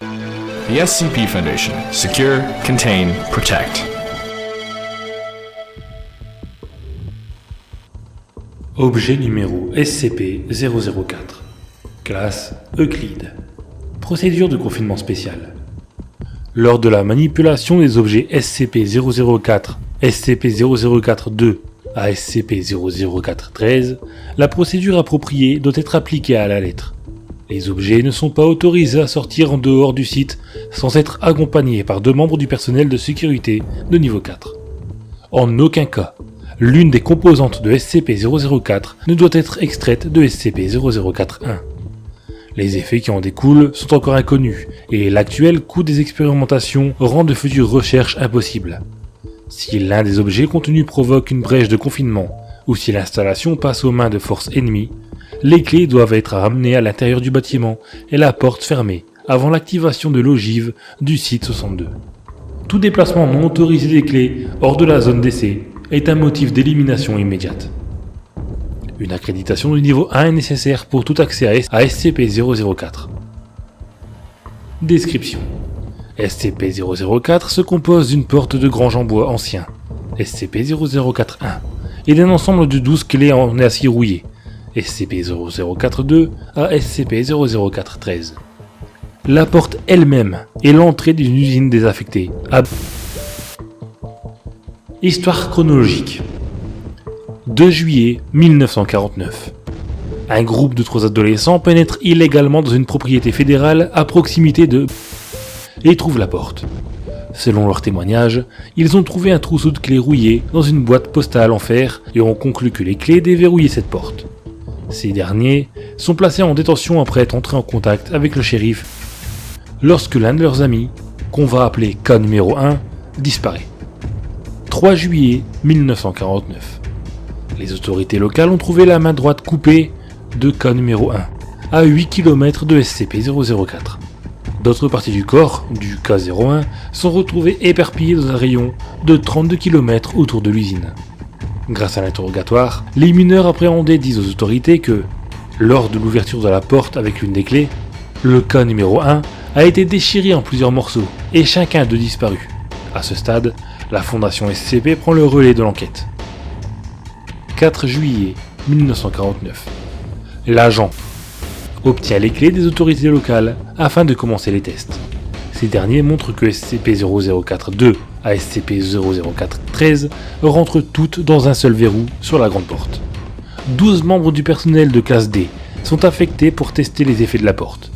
The SCP Foundation. Secure, contain, protect. Objet numéro SCP-004. Classe Euclide. Procédure de confinement spéciale. Lors de la manipulation des objets SCP-004, SCP-004-2 à SCP-004-13, la procédure appropriée doit être appliquée à la lettre. Les objets ne sont pas autorisés à sortir en dehors du site sans être accompagnés par 2 membres du personnel de sécurité de niveau 4. En aucun cas, l'une des composantes de SCP-004 ne doit être extraite de SCP-004-1. Les effets qui en découlent sont encore inconnus, et l'actuel coût des expérimentations rend de futures recherches impossibles. Si l'un des objets contenus provoque une brèche de confinement, ou si l'installation passe aux mains de forces ennemies, les clés doivent être ramenées à l'intérieur du bâtiment et la porte fermée avant l'activation de l'ogive du site 62. Tout déplacement non autorisé des clés hors de la zone d'essai est un motif d'élimination immédiate. Une accréditation de niveau 1 est nécessaire pour tout accès à SCP-004. Description. SCP-004 se compose d'une porte de grange en bois ancien, SCP-004-1, et d'un ensemble de 12 clés en acier rouillé, SCP-004-2 à SCP-004-13. La porte elle-même est l'entrée d'une usine désaffectée. Histoire chronologique. 2 juillet 1949. Un groupe de 3 adolescents pénètre illégalement dans une propriété fédérale à proximité de et trouvent la porte. Selon leur témoignage, ils ont trouvé un trousseau de clés rouillées dans une boîte postale en fer et ont conclu que les clés déverrouillaient cette porte. Ces derniers sont placés en détention après être entrés en contact avec le shérif lorsque l'un de leurs amis, qu'on va appeler cas numéro 1, disparaît. 3 juillet 1949. Les autorités locales ont trouvé la main droite coupée de cas numéro 1, à 8 km de SCP-004. D'autres parties du corps, du cas 01, sont retrouvées éparpillées dans un rayon de 32 km autour de l'usine. Grâce à l'interrogatoire, les mineurs appréhendés disent aux autorités que, lors de l'ouverture de la porte avec l'une des clés, le cas numéro 1 a été déchiré en plusieurs morceaux et chacun d'eux disparu. À ce stade, la fondation SCP prend le relais de l'enquête. 4 juillet 1949. L'agent obtient les clés des autorités locales afin de commencer les tests. Ces derniers montrent que SCP-004-2 à SCP-004-13 rentrent toutes dans un seul verrou sur la grande porte. 12 membres du personnel de classe D sont affectés pour tester les effets de la porte.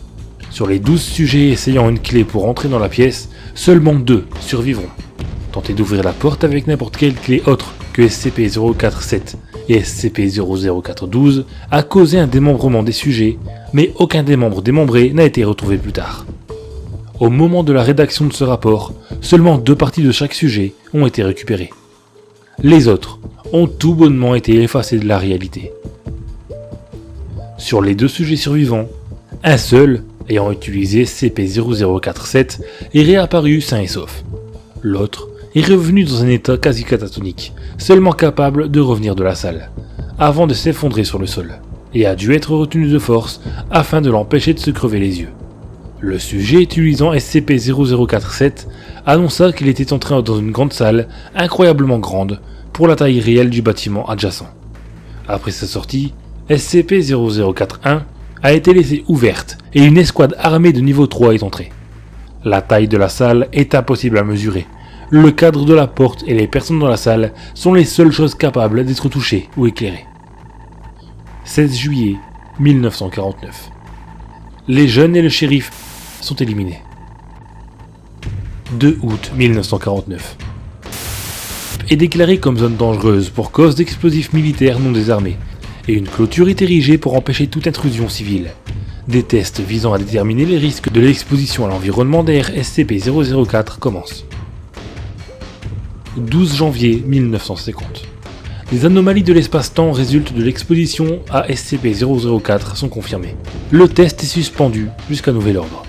Sur les 12 sujets essayant une clé pour entrer dans la pièce, seulement 2 survivront. Tenter d'ouvrir la porte avec n'importe quelle clé autre que SCP-047 et SCP-004-12 a causé un démembrement des sujets, mais aucun des membres démembrés n'a été retrouvé plus tard. Au moment de la rédaction de ce rapport, seulement 2 parties de chaque sujet ont été récupérées. Les autres ont tout bonnement été effacés de la réalité. Sur les 2 sujets survivants, un seul, ayant utilisé SCP-0047, est réapparu sain et sauf. L'autre est revenu dans un état quasi catatonique, seulement capable de revenir de la salle, avant de s'effondrer sur le sol, et a dû être retenu de force afin de l'empêcher de se crever les yeux. Le sujet utilisant SCP-0047 annonça qu'il était entré dans une grande salle incroyablement grande pour la taille réelle du bâtiment adjacent. Après sa sortie, SCP-0041 a été laissée ouverte et une escouade armée de niveau 3 est entrée. La taille de la salle est impossible à mesurer. Le cadre de la porte et les personnes dans la salle sont les seules choses capables d'être touchées ou éclairées. 16 juillet 1949. Les jeunes et le shérif sont éliminés. 2 août 1949. Est déclarée comme zone dangereuse pour cause d'explosifs militaires non désarmés, et une clôture est érigée pour empêcher toute intrusion civile. Des tests visant à déterminer les risques de l'exposition à l'environnement derrière SCP-004 commencent. 12 janvier 1950. Les anomalies de l'espace-temps résultent de l'exposition à SCP-004 sont confirmées. Le test est suspendu jusqu'à nouvel ordre.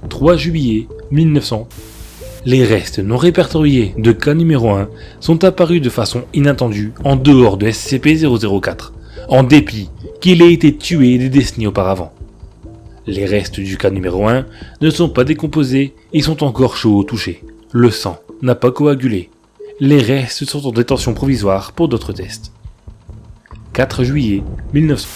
3 juillet 1900. Les restes non répertoriés de cas numéro 1 sont apparus de façon inattendue en dehors de SCP-004, en dépit qu'il ait été tué des décennies auparavant. Les restes du cas numéro 1 ne sont pas décomposés et sont encore chauds au toucher. Le sang n'a pas coagulé. Les restes sont en détention provisoire pour d'autres tests. 4 juillet 1900.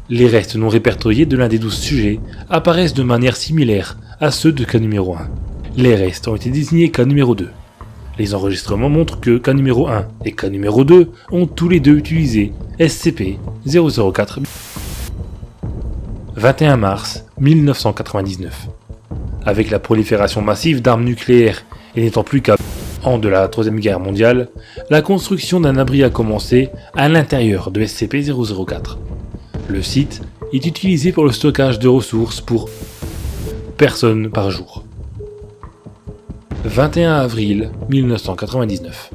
Les restes non répertoriés de l'un des 12 sujets apparaissent de manière similaire à ceux de cas numéro 1. Les restes ont été désignés cas numéro 2. Les enregistrements montrent que cas numéro 1 et cas numéro 2 ont tous les deux utilisé SCP-004. 21 mars 1999. Avec la prolifération massive d'armes nucléaires et n'étant plus qu'à de la Troisième Guerre mondiale, la construction d'un abri a commencé à l'intérieur de SCP-004. Le site est utilisé pour le stockage de ressources pour personnes par jour. 21 avril 1999.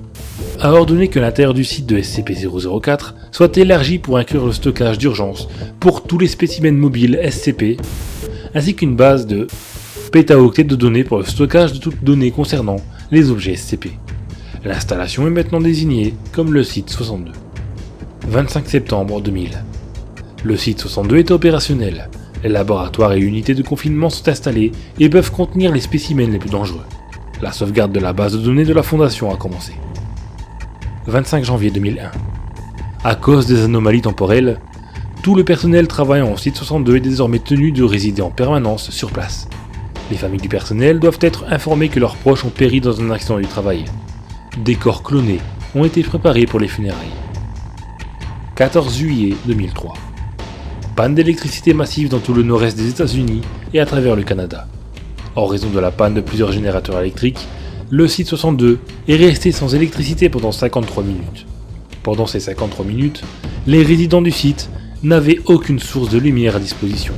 A ordonné que l'intérieur du site de SCP-004 soit élargi pour inclure le stockage d'urgence pour tous les spécimens mobiles SCP, ainsi qu'une base de pétaoctets de données pour le stockage de toutes données concernant les objets SCP. L'installation est maintenant désignée comme le site 62. 25 septembre 2000. Le site 62 est opérationnel. Les laboratoires et unités de confinement sont installés et peuvent contenir les spécimens les plus dangereux. La sauvegarde de la base de données de la Fondation a commencé. 25 janvier 2001. À cause des anomalies temporelles, tout le personnel travaillant au site 62 est désormais tenu de résider en permanence sur place. Les familles du personnel doivent être informées que leurs proches ont péri dans un accident du travail. Des corps clonés ont été préparés pour les funérailles. 14 juillet 2003. Panne d'électricité massive dans tout le nord-est des États-Unis et à travers le Canada. En raison de la panne de plusieurs générateurs électriques, le site 62 est resté sans électricité pendant 53 minutes. Pendant ces 53 minutes, les résidents du site n'avaient aucune source de lumière à disposition.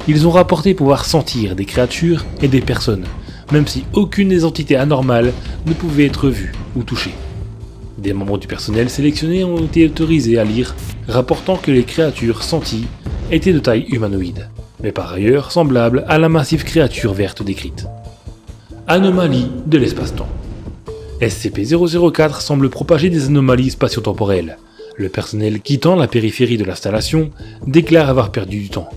Ils ont rapporté pouvoir sentir des créatures et des personnes, même si aucune des entités anormales ne pouvait être vue ou touchée. Des membres du personnel sélectionnés ont été autorisés à lire, rapportant que les créatures senties étaient de taille humanoïde, mais par ailleurs semblables à la massive créature verte décrite. Anomalie de l'espace-temps. SCP-004 semble propager des anomalies spatio-temporelles. Le personnel quittant la périphérie de l'installation déclare avoir perdu du temps.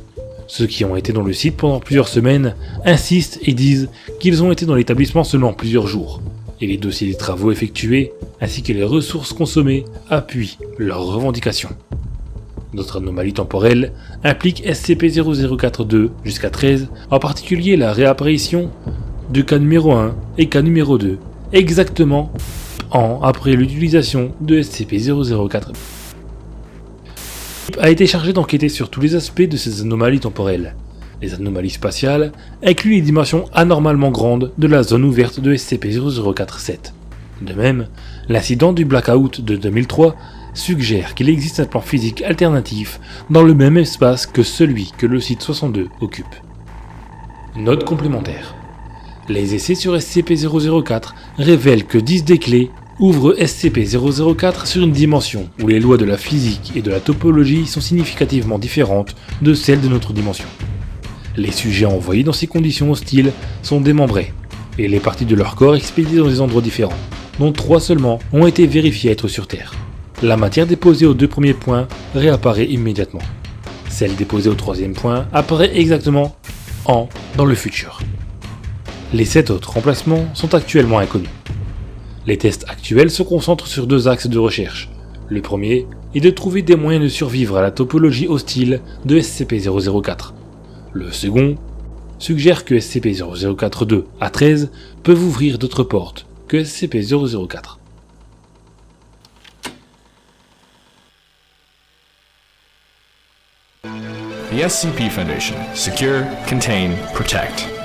Ceux qui ont été dans le site pendant plusieurs semaines insistent et disent qu'ils ont été dans l'établissement seulement plusieurs jours, et les dossiers des travaux effectués ainsi que les ressources consommées appuient leurs revendications. D'autres anomalies temporelles impliquent SCP-004-2 jusqu'à 13, en particulier la réapparition du cas numéro 1 et cas numéro 2, exactement an après l'utilisation de SCP-004. A été chargé d'enquêter sur tous les aspects de ces anomalies temporelles. Les anomalies spatiales incluent les dimensions anormalement grandes de la zone ouverte de SCP-004-7. De même, l'incident du blackout de 2003 suggère qu'il existe un plan physique alternatif dans le même espace que celui que le site 62 occupe. Note complémentaire. Les essais sur SCP-004 révèlent que 10 des clés ouvrent SCP-004 sur une dimension où les lois de la physique et de la topologie sont significativement différentes de celles de notre dimension. Les sujets envoyés dans ces conditions hostiles sont démembrés, et les parties de leur corps expédiées dans des endroits différents, dont 3 seulement ont été vérifiées être sur Terre. La matière déposée aux 2 premiers points réapparaît immédiatement. Celle déposée au 3e point apparaît exactement dans le futur. Les 7 autres remplacements sont actuellement inconnus. Les tests actuels se concentrent sur 2 axes de recherche. Le premier est de trouver des moyens de survivre à la topologie hostile de SCP-004. Le second suggère que SCP-004-2 à 13 peuvent ouvrir d'autres portes que SCP-004. The SCP Foundation. Secure, Contain, Protect.